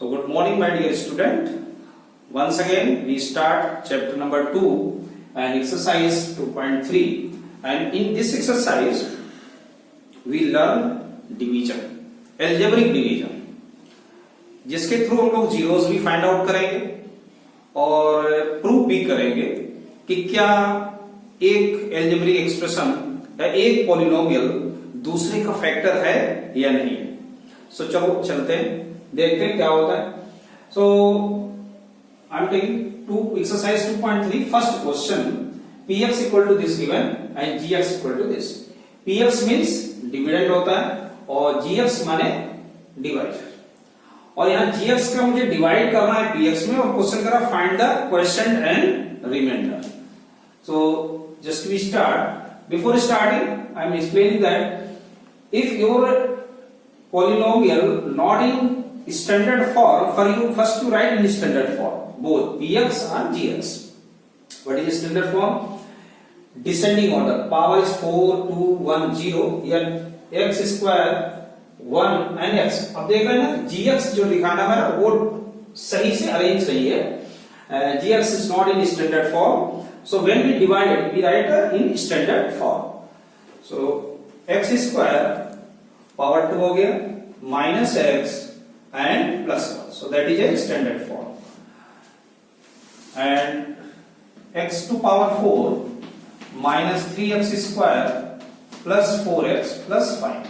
So good morning my dear student. Once again we start chapter number 2 and exercise 2.3, and in this exercise we learn division, algebraic division, जिसके through हम लोग zeros भी find out करेंगे और prove भी करेंगे कि क्या एक अलजेब्रिक एक्सप्रेशन या एक पॉलिनोमियल दूसरे का फैक्टर है या नहीं है। सो चलो चलते हैं, देखते हैं क्या होता है। So I am taking to exercise 2.3 first question, px equal to this given and gx equal to this. px means dividend होता है और gx माने डिवाइडर, और यहाँ gx का मुझे डिवाइड करना है px में और क्वेश्चन करा find the quotient and remainder. So just we start, before starting I am explaining that if your polynomial not in standard form, for you first you write in standard form both px and gx. What is standard form? Descending order, power is 4 2 1 0, here x square 1 and x। अब देख रहे हैं ना gx जो लिखाना है वो सही से अरेंज नहीं है, gx is not in standard form, so when we divide it we write in standard form। so x square power 2 हो गया minus x and plus 1, so that is a standard form, and x to power 4 minus 3x square plus 4x plus 5।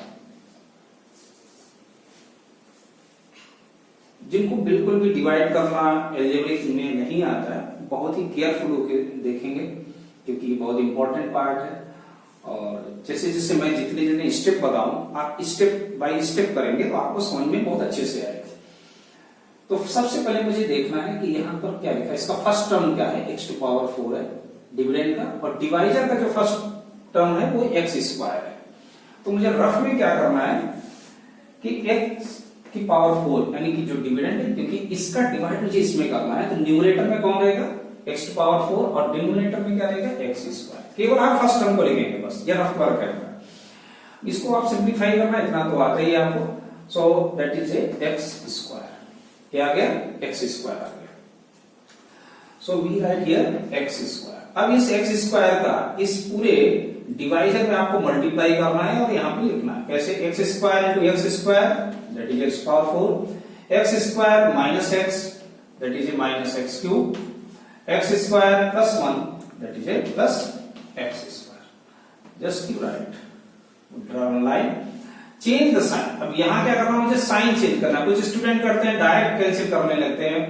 जिनको बिल्कुल भी divide करना algebraic में नहीं आता है, बहुत ही केयरफुल होकर देखेंगे क्योंकि बहुत इंपॉर्टेंट पार्ट है। और जैसे जैसे मैं जितने जितने स्टेप बताऊं आप स्टेप बाय स्टेप करेंगे तो आपको समझ में बहुत अच्छे से आएगा। तो सबसे पहले मुझे देखना है कि यहाँ पर क्या लिखा है, इसका फर्स्ट टर्म क्या है, x टू पावर 4 है डिविडेंड का, और डिवाइजर का जो फर्स्ट टर्म है वो x स्क्वायर है। तो मुझे रफ में क्या करना है कि x की पावर 4 यानी कि जो डिविडेंड है, क्योंकि इसका डिवाइड मुझे इसमें करना है, तो न्यूमरेटर में कौन रहेगा x टू पावर 4 और डिनोमिनेटर में क्या रहेगा x स्क्वायर। केवल आप फर्स्ट टर्म को लिखेंगे बस, ये रफ वर्क है। इसको आप सिंपलीफाई करना, इतना तो आता ही है आपको। So that is a x square, क्या आ गया x स्क्वायर आ गया। So we write here x square. अब इस x स्क्वायर का इस पूरे डिवाइजर में आपको मल्टीप्लाई करना है और यहाँ पे लिखना है कैसे, x square into x square that is x power 4, x square minus x that is a minus x cube, x square plus 1 that is a plus x square. Just you write, draw a line, change the sign. अब यहाँ क्या करना है, मुझे sign change करना है। कुछ student करते हैं डायरेक्ट कैंसिल करने लगते हैं,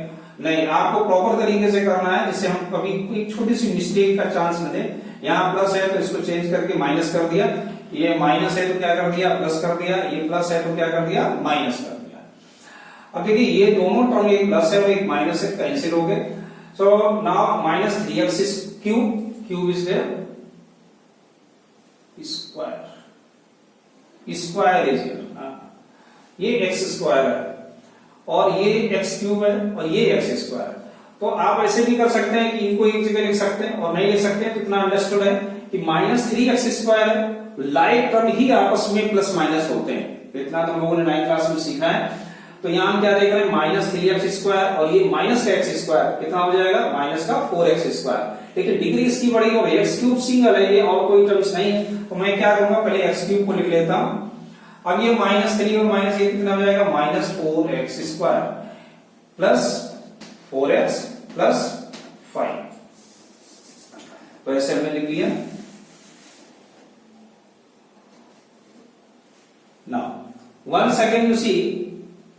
नहीं, आपको प्रॉपर तरीके से करना है जिससे हम कभी एक छोटी सी मिस्टेक का चांस न दें। यहाँ प्लस है तो इसको चेंज करके माइनस कर दिया, ये माइनस है तो क्या कर दिया प्लस कर दिया, ये प्लस है तो क्या कर दिया माइनस कर दिया। अब देखिए ये दोनों टर्म, एक प्लस है और एक माइनस है, कैंसिल हो गए। So now minus 3x cube is there, square is here, ये x स्क्वायर है और ये x क्यूब है और ये x स्क्वायर। तो आप ऐसे भी कर सकते हैं कि इनको एक जगह लिख सकते हैं, और नहीं लिख सकते हैं तो इतना अंडरस्टूड है कि माइनस 3x स्क्वायर है, लाइक टर्म ही आपस में प्लस माइनस होते हैं, तो इतना तो हम लोगों ने 9th क्लास में सीखा है। तो यहाँ हम क्या देख रहे हैं माइनस 3x स्क्वायर और ये माइनस का x स्क्वायर कितना हो जाएगा माइनस का 4x स्क्वायर। लेकिन डिग्री इसकी बड़ी और x क्यूब सिंगल है, ये और कोई टर्म्स नहीं है, तो मैं क्या करूंगा पहले x क्यूब को लिख लेता हूं। अब ये माइनस 3 और माइनस ये कितना हो जाएगा minus 4x square plus 4x plus 5। तो ऐसे हमने लिख लिया। Now once again you see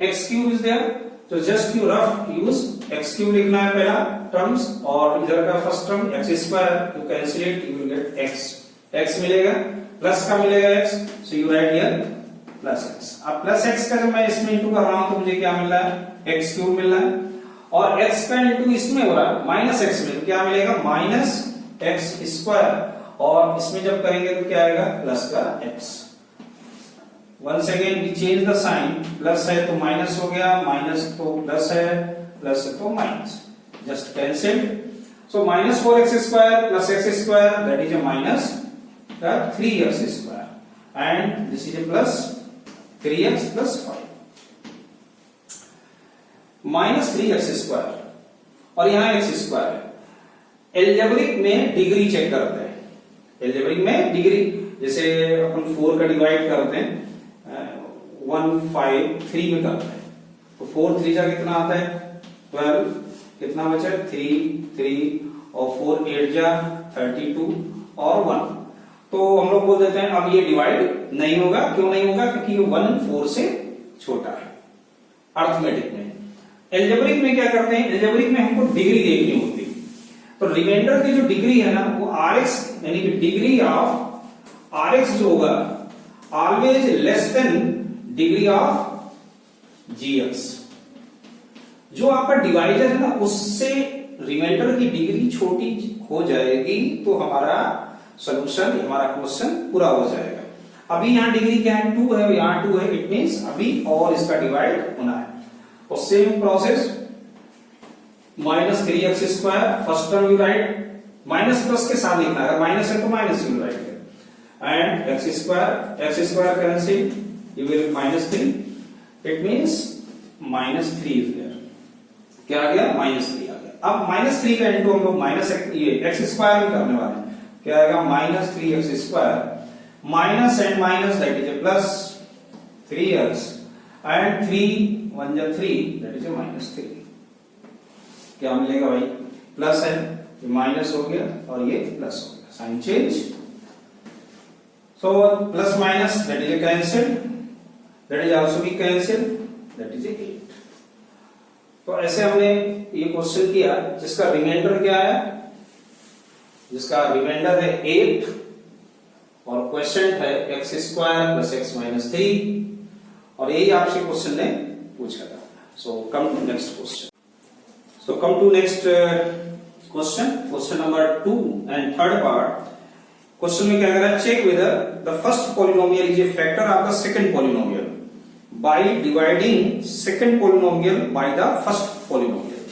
x cube is there, so just you rough use x cube लिखना है पहला टर्म्स, और इधर का first term x square you cancel it, you will get x मिलेगा, प्लस का मिलेगा x, so you write here plus x। अब प्लस x का जब मैं इसमें इंटू कर रहा हूं तो मुझे क्या मिल रहा है x क्यूब मिल रहा है, और x का इंटू इसमें हो रहा है माइनस x में, तो क्या मिलेगा माइनस x स्क्वायर, और इसमें जब करेंगे तो क्या आएगा प्लस का x। Once again we change the sign, plus है तो माइनस हो गया, माइनस तो प्लस है, प्लस है तो minus, just cancel. So minus 4x square plus x square that is a minus 3x square, and this is a plus 3x plus 5। -3x² और यहां x² है। एल्जेब्रिक में डिग्री चेक करते हैं। एल्जेब्रिक में डिग्री, जैसे अपन 4 का डिवाइड करते हैं 1 5 3 में करते हैं, तो 4 3 जा कितना आता है 12, कितना बचा 3 और 4 8 जा 32 और 1, तो हम लोग बोल देते हैं अब ये डिवाइड नहीं होगा। क्यों नहीं होगा? क्योंकि ये 1 4 से छोटा है अर्थमेटिक में। एल्जेब्रिक में क्या करते हैं, एल्जेब्रिक में हमको डिग्री देखनी होती है, तो रिमाइंडर की जो डिग्री है ना वो Rx यानी कि डिग्री ऑफ Rx जो होगा always less than degree of Gx। जो आपका डिवाइजर है ना उससे रिमाइंडर की डिग्री छोटी हो जाएगी तो हमारा सॉल्यूशन, हमारा क्वेश्चन पूरा हो जाएगा। अभी यहाँ डिग्री क्या है 2 है, यहाँ 2 है, इट मींस अभी और इसका डिवाइड होना है। और same process -3x² first term you write, minus plus के साथ लिखना है, अगर माइनस है तो minus you write and x² cancel you will -3, it means -3 is there. क्या आ गया? -3 आ गया। अब -3 का इंटू हम लोग x² में करने वाले हैं। क्या आएगा? -3x² minus and minus that is a plus 3x and 3 1 जा 3 दैट इज ए -3। क्या मिलेगा भाई? प्लस है, ये माइनस हो गया और ये प्लस हो गया, sign change. So plus minus that is a cancel, that is also be cancel, that is a 8। तो ऐसे हमने ये क्वेश्चन किया जिसका रिमाइंडर क्या है, जिसका रिमाइंडर है 8 और क्वेश्चन है x² + x - 3, और यही आपसे क्वेश्चन ने पूछा था। So come to next question. So come to next question number 2 and third part. Question में क्या कह रहा है? Check whether the first polynomial is a factor of the second polynomial by dividing second polynomial by the first polynomial.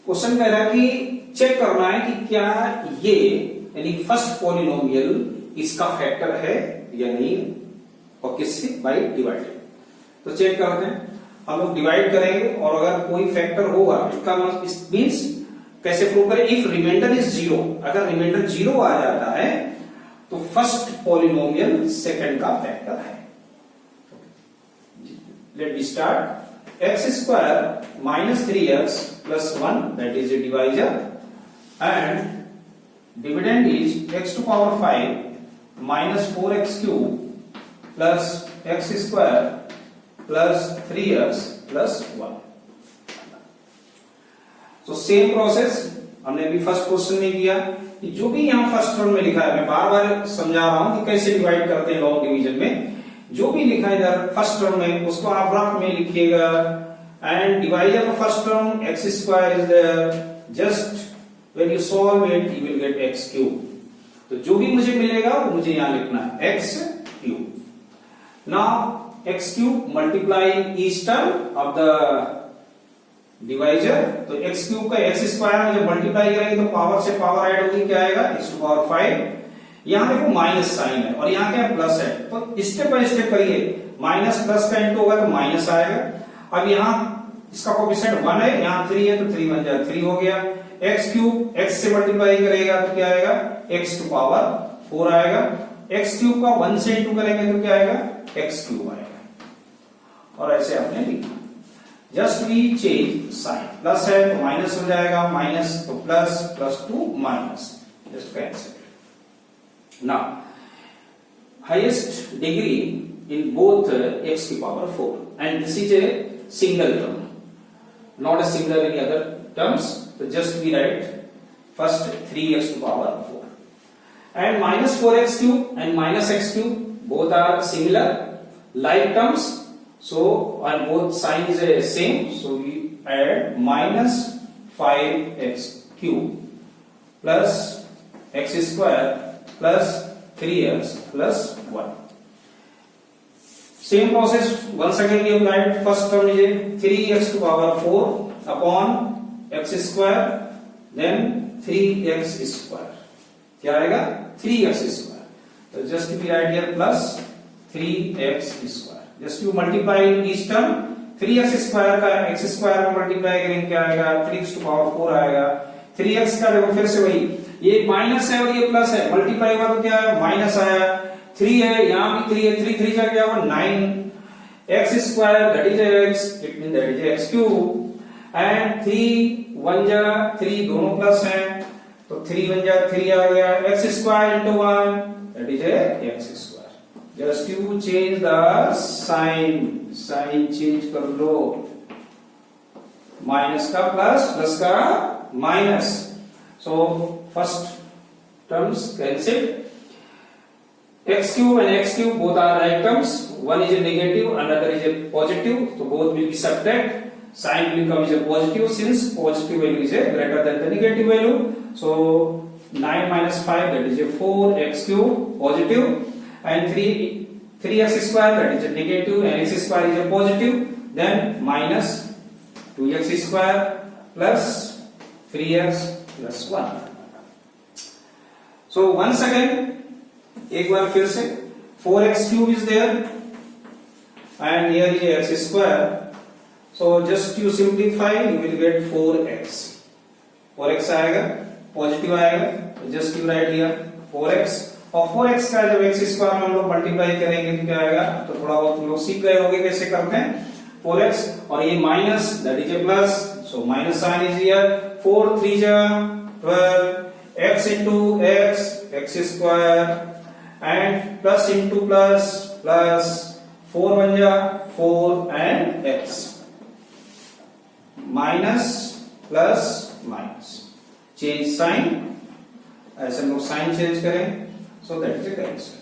Question कह रहा है कि check करना है कि क्या ये यानी फर्स्ट पॉलिनोमियल इसका फैक्टर है या नहीं, और किससे? By divided. तो चेक करते हैं, हम लोग डिवाइड करेंगे और अगर कोई फैक्टर होगा इसका मींस कैसे प्रूव करें? इफ रिमाइंडर इज 0, अगर रिमाइंडर 0 आ जाता है तो फर्स्ट पॉलिनोमियल सेकंड का फैक्टर है। Let me start. x² - 3x + 1 that is A divisor and dividend is x⁵ - 4x³ + x² plus 3x plus 1। तो सेम प्रोसेस हमने अभी फर्स्ट क्वेश्चन में किया कि जो भी यहां फर्स्ट टर्म में लिखा है, मैं बार बार समझा रहा हूं कि कैसे डिवाइड करते हैं लॉन्ग डिवीजन में। जो भी लिखा है इधर फर्स्ट टर्म में उसको आप रफ में लिखिएगा and divisor of first term x² is there, just when you solve it you will get x³। तो जो भी मुझे मिलेगा वो मुझे यहां लिखना है x³। Now x³ multiplying each term of the divisor, तो x³ का x² में जब मल्टीप्लाई करेंगे तो पावर से पावर ऐड होगी, क्या आएगा? x⁵। यहां देखो माइनस साइन है और यहां क्या है? प्लस है, तो स्टेप बाय स्टेप करिए। माइनस प्लस का इंटू होगा तो माइनस आएगा। अब यहां इसका कोएफिशिएंट 1 है, यहां 3 है तो 3 1 जा 3 हो गया। x³ x से मल्टीप्लाई करेगा तो क्या आएगा? x⁴ आएगा। x³ का 1 से इंटू करेंगे तो क्या आएगा? x³ आएगा। और ऐसे आपने लिखा, just we change sign, plus है तो माइनस हो जाएगा, माइनस तो plus, plus to minus, just cancel. Now highest degree in both x⁴ and this is a single term, not a singular in other terms, so just we write first 3x⁴ and -4x³ and -x³ both are similar like terms, so and both sign is a same, so we add -5x³ plus x² plus 3x plus 1. Same process once again we applied. First term is 3x⁴ upon x², then 3x², क्या आएगा? 3x²। तो just we write here plus 3x², just you multiply each term 3x square का x square में multiply करेंगे क्या आएगा 3x⁴ आएगा। 3x का देखो फिर से वही, ये माइनस है और ये प्लस है, मल्टीप्लाई हुआ तो क्या है माइनस आया। 3 है, यहाँ भी 3 है, 3 3 जा क्या हुआ 9 x square that is x, it mean that is x cube, and 3 1 जा 3 दोनों प्लस हैं तो 3 1 जा 3 आ गया, x square into 1 that is x square. Just you change the sign change कर लो, माइनस का प्लस, प्लस का minus, so first terms cancelled, x cube and x cube both are right terms, one is a negative, another is a positive, so both will be subtract, sign will become is a positive since positive value is a greater than the negative value, so 9 minus 5 that is a 4x cube positive, and 3x square that is a negative and x square is a positive, then minus 2x square plus 3x plus 1. So once again, एक बार फिर से 4x cube is there and here is x square, so just you simplify you will get 4x. 4x आएगा, positive आएगा, just you write here 4x, और 4x का जब x square में हम लोग मल्टीप्लाई करेंगे तो क्या आएगा, तो थोड़ा बहुत तुम लोग सीख गए होंगे कैसे करते हैं 4x, और ये minus that is a plus, so minus sign is here, 4 3 जा 12, x into x square and plus into plus plus 4 1 जा 4 and x minus plus minus, change sign, ऐसे हम लोग साइन चेंज करें, सो दैट इज ए करेक्शन।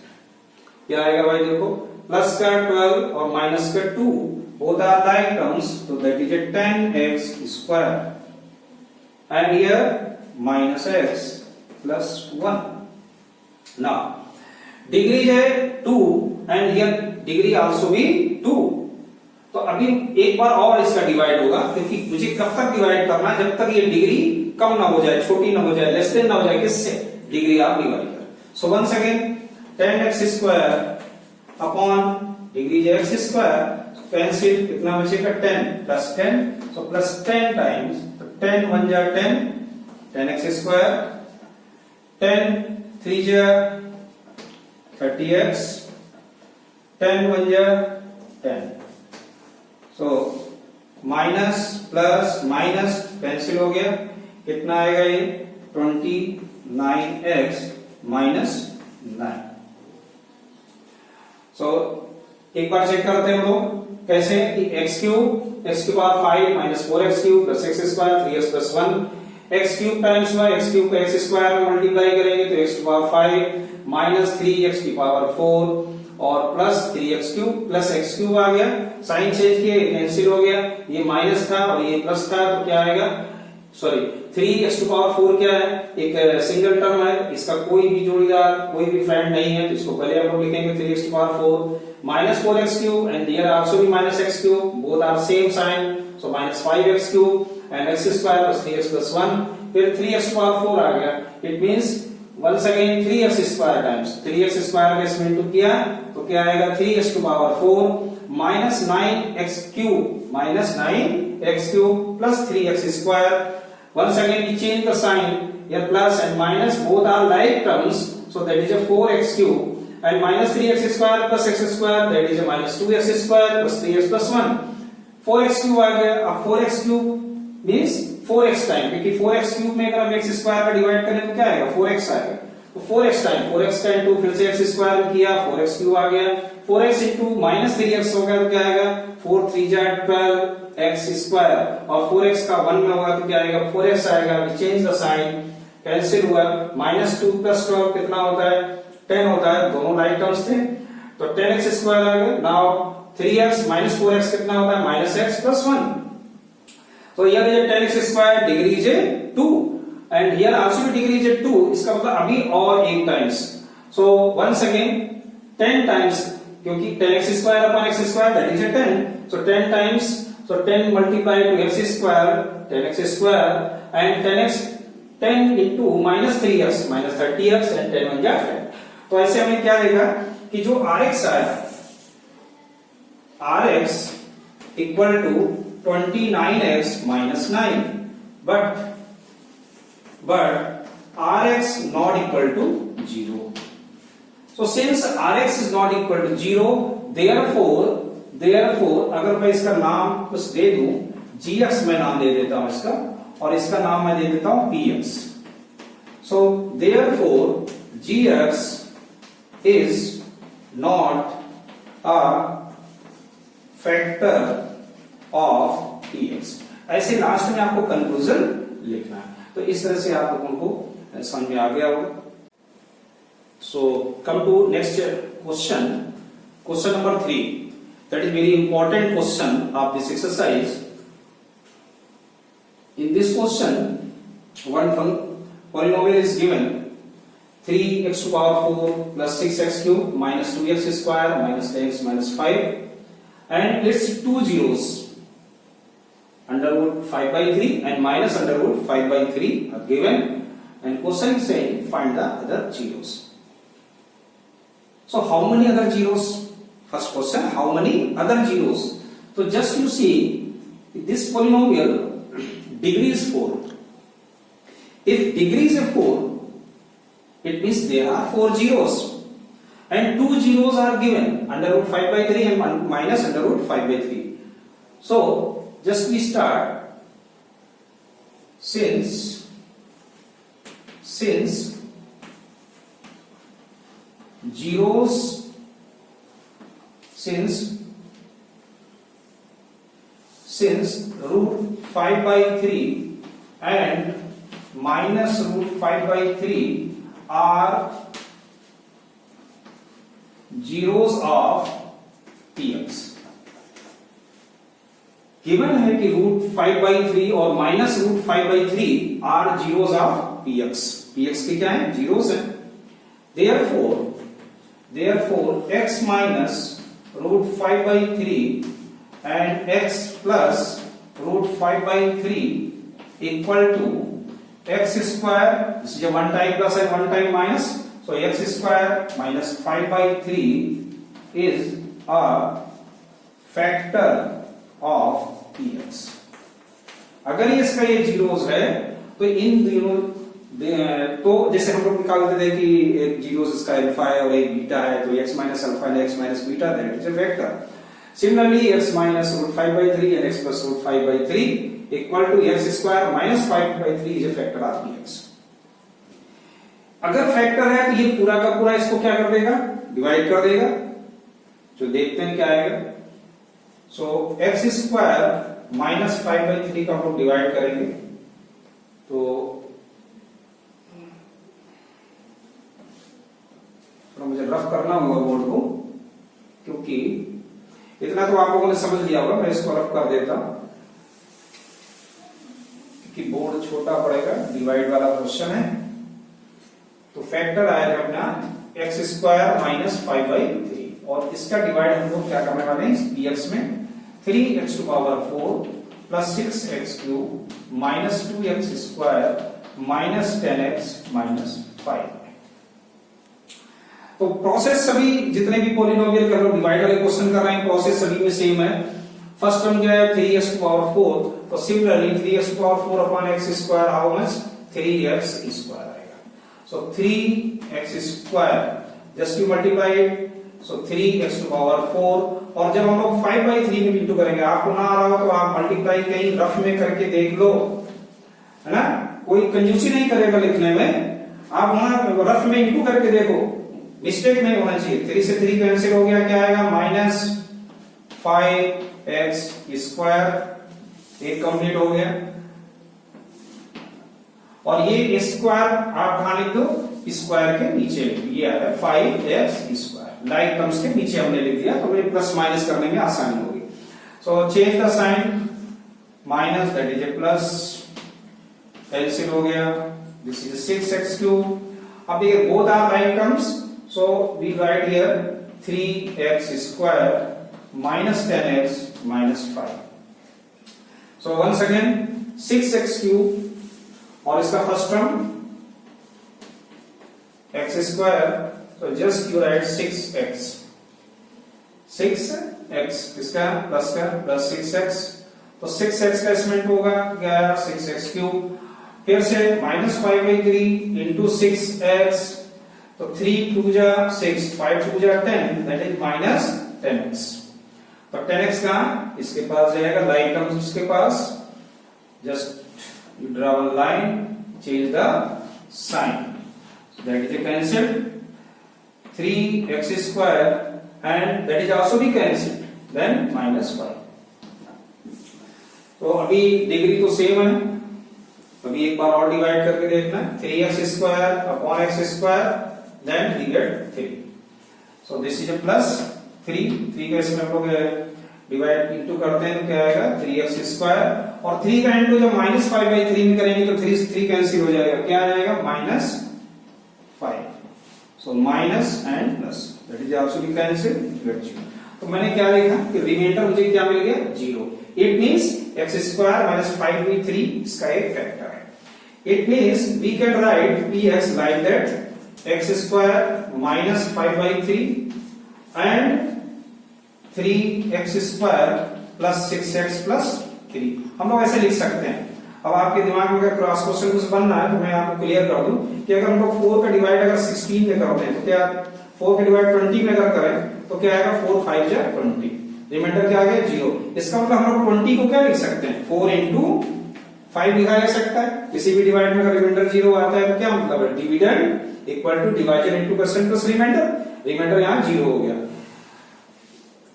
क्या आएगा भाई देखो, प्लस का 12 और माइनस का 2 both are like terms, so that is a 10x square and here minus x plus 1. Now degree है 2 and here degree also be 2, तो अभी एक बार और इसका डिवाइड होगा, क्योंकि मुझे कब तक डिवाइड करना है, जब तक ये डिग्री कम ना हो जाए, छोटी ना हो जाए, लेस देन ना हो जाए, किससे, डिग्री आप डिवाइड कर। So once again 10x square upon degree है x स्क्वायर, कैंसिल, कितना बचेगा 10 प्लस 10, सो प्लस 10 टाइम्स, तो 10 1 जा 10 10x स्क्वायर, 10 3 जा 30x, 10 1 जा 10, so minus plus minus cancel हो गया, कितना आएगा ये 29x माइनस 9। सो एक बार चेक करते हैं हम लोग कैसे, कि x क्यूब x की power 5 minus 4x cube plus x square 3x plus 1, x cube times y, x cube का x स्क्वायर में मल्टीप्लाई करेंगे तो x की पावर 5 माइनस 3x की पावर 4 और plus 3x cube plus x cube आ गया, साइन चेंज किए कैंसिल हो गया, ये माइनस था और ये प्लस था तो क्या आएगा, सॉरी 3x टू पावर 4 क्या है, एक सिंगल टर्म है, इसका कोई भी जोड़ीदार कोई भी फ्रेंड नहीं है, तो इसको पहले हम लोग लिखेंगे 3x to power 4 minus 4x cube and here also भी minus x cube, both are same sign, so minus 5x cube and x square plus 3x plus 1, फिर 3x टू पावर 4 आ गया, it means once again 3x square times 3x square का इसमें into किया तो क्या आएगा 3x to power 4 minus 9x cube plus 3x square. Once again we change the sign, here plus and minus both are like terms, so that is a 4x cube and minus 3x square plus x square, that is a minus 2x square plus 3x plus 1, 4x cube आ गया। अब 4x cube means 4x time, क्योंकि 4x cube में अगर हम x square का divide करें तो क्या आएगा 4x आएगा, तो 4x टाइम 4x का इनटू फिर से x स्क्वायर में किया 4x क्यूब आ गया, 4x इनटू माइनस 3x हो गया तो क्या आएगा 4 3 जा 12 x स्क्वायर और 4x का 1 में होगा तो क्या आएगा 4x आएगा, we change the sign, cancel हुआ, माइनस 2 प्लस 12 कितना होता है 10 होता है, दोनों राइट टर्म्स थे तो 10x स्क्वायर आ गया। नाउ 3x माइनस 4x कितना होता है माइनस x प्लस 1, तो here is 10x square, degree is 2 and here also degree is 2, इसका मतलब अभी और एक times, so once again 10 times, क्योंकि 10x square upon x square that is 10, सो 10 times, so 10 multiplied to x square 10x square and 10x 10 into minus 3x minus 30x and 10 1 जा 10, तो ऐसे हमने क्या देखा कि जो rx आया rx equal to 29x minus 9, but Rx not equal to 0. So since Rx is not equal to 0, therefore अगर मैं इसका नाम कुछ दे दूं, gx मैं नाम दे देता हूं इसका, और इसका नाम मैं दे देता हूं px. So therefore gx is not a factor of px. ऐसे लास्ट में आपको कंक्लूजन लिखना है. तो इस तरह से आप लोगों को समझ में आ गया होगा. So come to next question number 3. That is very important question of this exercise. In this question, one polynomial is given 3x to power 4 plus 6x cube minus 2x square minus 10x minus 5, and its two zeros, under root 5 by 3 and minus under root 5 by 3 are given, and question is saying find the other zeros. So how many other zeros? First question, how many other zeros? So just you see this polynomial degree is 4. If degree is 4, it means there are 4 zeros, and 2 zeros are given, under root 5 by 3 and minus under root 5 by 3. So just we start, since zeros, since root 5 by 3 and minus root 5 by 3 are zeros of px. Given है कि root 5 by 3 और minus root 5 by 3 are zeros of px. px के क्या है? Zeros है. therefore x minus root 5 by 3 and x plus root 5 by 3 equal to x square. This is a one time plus and one time minus, so x square minus 5 by 3 is a factor of px. अगर ये इसका ये zeros है तो इन दोनों, तो जैसे हम लोग निकालते थे कि एक जीरोस इसका अल्फा है और एक बीटा है, तो x minus alpha and x minus beta, that is a vector. Similarly, x minus root 5 by 3 and x plus root 5 by 3 equal to x square minus 5 by 3 is a factor of px. अगर factor है तो ये पूरा का पूरा इसको क्या कर देगा? डिवाइड कर देगा. जो देखते हैं क्या आएगा. सो एक्स स्क्वायर माइनस 5 by 3 का हम लोग डिवाइड करेंगे, तो मुझे रफ करना होगा बोर्ड को, क्योंकि इतना तो आप लोगों ने समझ लिया होगा. मैं इसको रफ कर देता हूं कि बोर्ड छोटा पड़ेगा. डिवाइड वाला क्वेश्चन है, तो फैक्टर आएगा अपना एक्स स्क्वायर माइनस 5 by 3, और इसका डिवाइड हम लोग क्या करने वाले हैं px में. 3x to power 4 plus 6x cube minus 2x square minus 10x minus 5. तो प्रोसेस सभी जितने भी पॉलिनोमियल कर लो, डिवाइड वाले क्वेश्चन कर रहे हैं, प्रोसेस सभी में सेम है. फर्स्ट टर्म क्या है? 3x to power 4, तो similarly 3x to power 4 upon x square how much? 3x square आएगा. सो 3x square just you multiply it, so 3x to power 4. और जब हम लोग 5 by 3 में इंटू करेंगे, आपको ना आ रहा हो तो आप मल्टीप्लाई कहीं रफ में करके देख लो, है ना. कोई कंजूसी नहीं करेगा लिखने में, आप वहां रफ में इंटू करके देखो, मिस्टेक नहीं होना चाहिए. 3 से 3 कैंसिल हो गया, क्या आएगा? माइनस 5x स्क्वायर, एक कंप्लीट हो गया. और ये स्क्वायर आप कहां लिख दो? स्क्वायर के नीचे लिख दो. ये आया 5x स्क्वायर. लाइक टर्म्स के नीचे हमने लिख दिया, तो ये प्लस माइनस करने में आसानी होगी. So change the sign, minus that is a plus, cancel हो गया. This is 6x cube. अब ये both are like terms, so we write here 3x square minus 10x minus 5. So once again 6x cube और इसका first term x square, so just you write 6x. 6 x, किसका plus का plus 6x, तो 6x का estimate होगा क्या 6x cube, फिर से -5/3 इंटू 6x, तो 3 2 जा 6, 5 2 जा 10, दैट इज -10x। तो 10x का इसके पास जाएगा, लाइन टर्म्स इसके पास, just you draw one line, change the sign, that is cancelled, 3x square and that is also be cancelled, then -5। तो अभी डिग्री तो सेम है, अभी एक बार और डिवाइड करके देखना, 3x square upon x square, then we get 3। So this is a plus 3 का इसमें हम लोग डिवाइड इंटू करते हैं तो क्या आएगा 3x square, और 3 का इंटू जब -5/3 में करेंगे तो 3 कैंसिल हो जाएगा, क्या आ जाएगा -5। So minus and plus, that is also be cancelled, get 0। तो मैंने क्या लिखा कि रिमाइंडर मुझे क्या मिल गया 0। It means x square minus 5/3 इसका एक फैक्टर है। It means we can write px like that, x square minus 5/3 and 3x square plus 6x plus 3, हम लोग ऐसे लिख सकते हैं। अब आपके दिमाग में अगर क्रॉस क्वेश्चन कुछ बनना है तो मैं आपको क्लियर कर दूं कि अगर हम लोग 4 का डिवाइड अगर 16 में करते हैं तो क्या 4 का डिवाइड 20 में अगर करें तो क्या आएगा 4 5 जा 20, रिमाइंडर क्या आ गया 0। इसका मतलब हम लोग 20 को क्या लिख सकते हैं 4 into 5 लिखा जा सकता है। किसी भी डिवाइड में अगर रिमाइंडर 0 आता है तो क्या मतलब है dividend equal to division into percent plus remainder, remainder यहां 0 हो गया।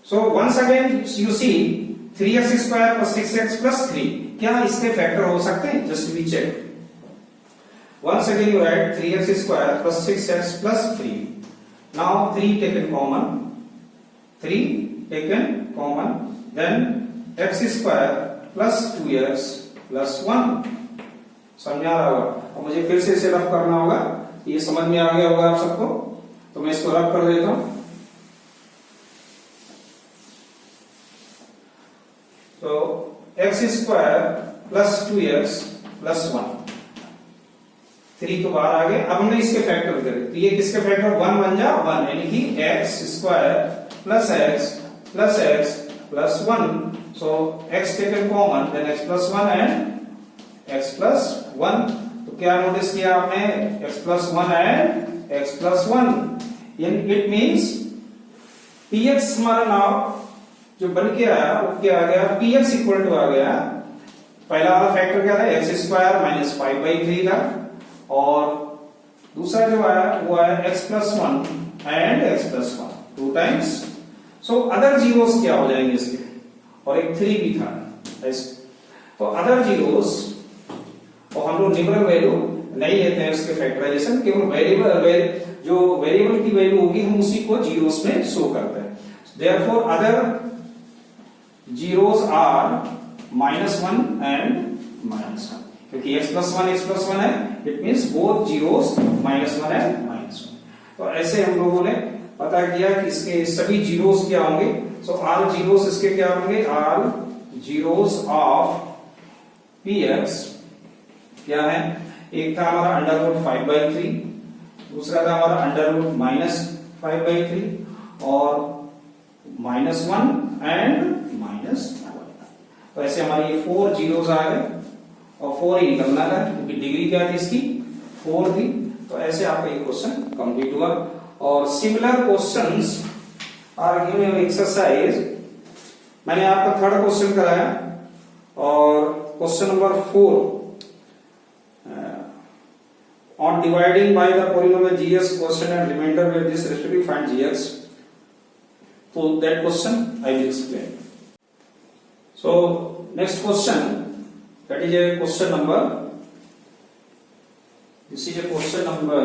So once again you see 3x square plus 6x plus 3, क्या इसके फैक्टर हो सकते हैं, just we check. Once again you write 3x square plus 6x plus 3, now 3 taken common, then x square plus 2x plus 1, समझ आ रहा होगा। अब मुझे फिर से इसे रफ करना होगा, ये समझ में आ गया होगा आप सबको, तो मैं इसको रफ कर देता हूं। तो x square plus 2x plus 1, 3 तो बाहर आ गए। अब हमने इसके फैक्टर करे तो ये किसके फैक्टर 1 बन जा 1, यानी कि x square plus x plus 1। So x taken common, then x plus 1 and x plus 1। तो क्या नोटिस किया आपने x plus 1 and x plus 1, it means px हमारा नाउ जो बन के आया वो क्या आ गया px इक्वल टू आ गया, पहला वाला फैक्टर क्या था x स्क्वायर माइनस 5/3 था, और दूसरा जो आया वो आया x plus 1 and x plus 1 2 times. So other zeros क्या हो जाएंगे इसके, और एक 3 भी था, तो अदर जीरोस, और हम लोग न्यूमरल वैल्यू नहीं लेते हैं उसके फैक्टराइजेशन, केवल वेरिएबल जो वेरिएबल की वैल्यू होगी हम उसी को जीरोस में शो करते हैं। Therefore other zeros are -1 and -1, क्योंकि x प्लस 1 है, it means both zeros -1 and -1। तो ऐसे हम लोगों ने पता किया कि इसके सभी जीरोस क्या होंगे। सो आर जीरोस इसके क्या होंगे, आर जीरोस ऑफ px क्या है, एक था हमारा √5/3, दूसरा था हमारा √-5/3 और -1 एंड -1। तो ऐसे हमारी ये 4 जीरोस आ गए, और 4 ही निकलना था क्योंकि डिग्री क्या थी इसकी 4 थी। तो ऐसे आपका ये क्वेश्चन कंप्लीट हुआ। और similar questions are given in exercise, मैंने आपका थर्ड क्वेश्चन कराया, और question number 4 on dividing by the polynomial gx quotient and remainder with this respectively find gx. So that question I will explain. So next question, that is a question number, this is a question number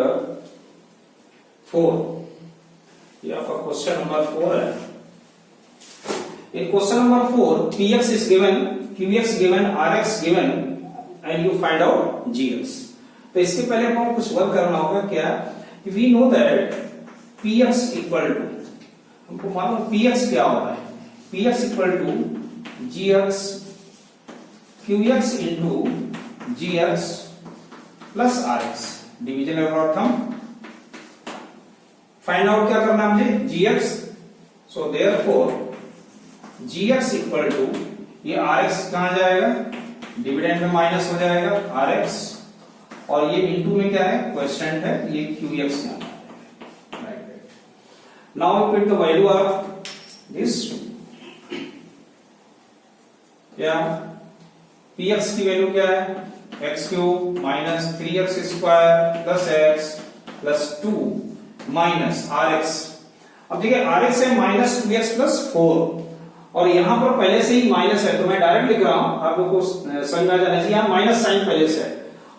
4, yeah, for question number 4 है। In question number 4 px is given, qx given, rx given and you find out gx। तो इसके पहले हमको कुछ work करना होगा, क्या कि we know that px equal to, हमको मालूम px क्या होता है, px equal to gx qx into gx plus rx, division algorithm. Find out क्या करना है मुझे gx। So therefore gx equal to ये rx कहां जाएगा, डिविडेंड में माइनस हो जाएगा rx, और ये इनटू में क्या है, क्वेश्चन है, ये qx यहां आ जाएगा। Now put the value of this, क्या px की वैल्यू क्या है, x cube minus 3x square plus x plus 2 minus rx। अब देखिए rx है माइनस 2x प्लस 4, और यहां पर पहले से ही माइनस है तो मैं डायरेक्ट लिख रहा हूं, आप लोगों को समझ में आ जाना चाहिए, यहां माइनस साइन पहले से है,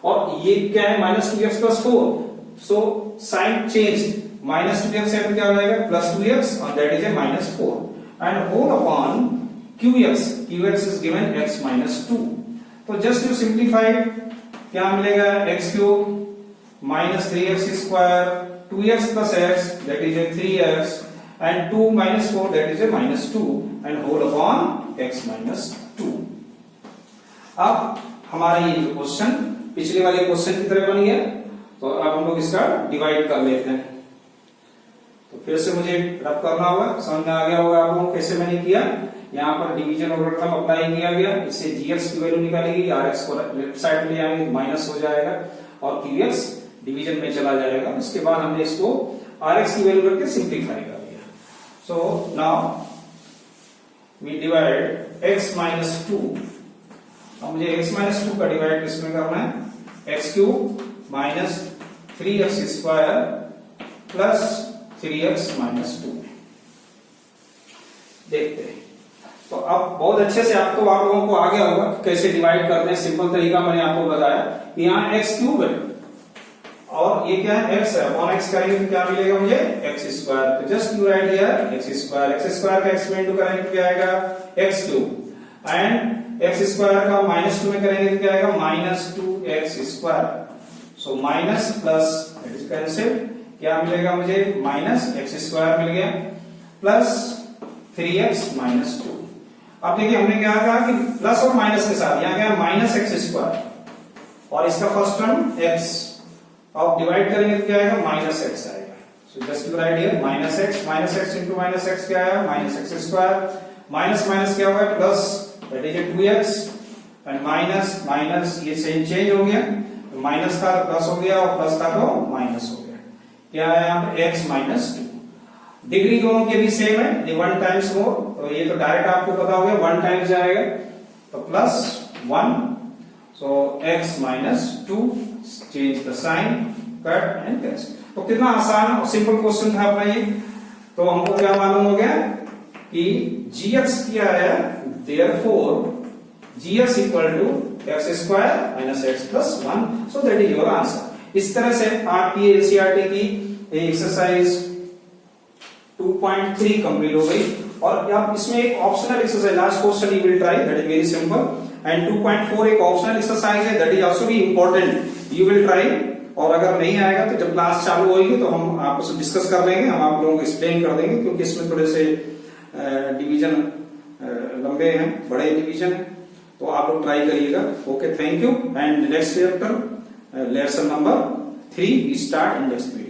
और ये क्या है minus 2x plus 4, so sign change, minus 2x है तो क्या हो जाएगा प्लस 2x, और that is a minus 4 and whole upon qx is given x minus 2। तो जस्ट टू सिंप्लीफाई क्या मिलेगा, x cube minus 3x square 2x plus x that is a 3x and 2 minus 4 that is a minus 2 and whole upon x minus 2। अब हमारे ये जो question पिछले वाले question की तरह बन गया, तो अब हम लोग इसका डिवाइड कर लेते हैं। तो फिर से मुझे रब करना होगा, समझ में आ गया होगा आप लोगों कैसे मैंने किया, यहाँ पर डिवीजन ऑपरेटर अप्लाई किया गया, इससे gx की वैल्यू निकालेगी, rx को लेफ्ट साइड में ले आएंगे माइनस हो जाएगा, और qx डिवीजन में चला जाएगा। इसके बाद हमने इसको rx की वैल्यू करके सिंप्लीफाई कर। So now we divide x minus 2। अब मुझे x minus 2 का डिवाइड किसमें करना है, x cube minus 3x square plus 3x minus 2। देखते हैं, तो अब बहुत अच्छे से आप लोगों को आ गया होगा कैसे डिवाइड करते हैं, सिंपल तरीका मैंने आपको बताया। यहाँ x क्यूब है और ये क्या है x है, अपॉन x करेंगे तो क्या मिलेगा मुझे x स्क्वायर, तो just you right here x square का x में इंटू करेंगे तो क्या आएगा x cube, and x square का माइनस 2 में करेंगे तो क्या आएगा minus 2x square, so minus plus it is cancel, क्या मिलेगा मुझे माइनस x स्क्वायर मिल गया प्लस 3x माइनस 2। अब देखिए हमने क्या कहा कि प्लस और माइनस के साथ यहाँ क्या माइनस x स्क्वायर, और इसका फर्स्ट टर्म x, अब डिवाइड करेंगे तो क्या आएगा माइनस x आएगा, so just you right here minus x into minus x क्या आया minus x square, minus minus क्या होगा plus that is 2x, and minus minus ये चेंज हो गया, तो माइनस था तो प्लस हो गया और प्लस था तो माइनस हो गया, क्या है यहाँ पे x माइनस 2। डिग्री दोनों के भी सेम है, ये 1 टाइम्स मोर, तो ये तो डायरेक्ट आपको पता हो गया 1 टाइम्स जाएगा, तो plus 1, so x minus 2, change the sign, cut and cancel। तो कितना आसान और सिंपल क्वेश्चन था अपना ये। तो हमको क्या मालूम हो गया कि gx क्या है, therefore gx equal to x square minus x plus 1, so that is your answer। इस तरह से आपकी एनसीईआरटी की एक्सरसाइज 2.3 कंप्लीट हो गई, और आप इसमें एक optional exercise last question you will try, that is very simple, and 2.4 एक ऑप्शनल एक्सरसाइज है, दैट इज आल्सो भी इंपॉर्टेंट, यू विल ट्राई। और अगर नहीं आएगा तो जब क्लास चालू होगी तो हम आपस में डिस्कस कर लेंगे, हम आप लोगों को एक्सप्लेन कर देंगे, क्योंकि इसमें थोड़े से डिवीजन लंबे हैं, बड़े डिवीजन है, तो आप लोग ट्राई करिएगा। Okay, thank you, and next chapter lesson number 3 we start in next video.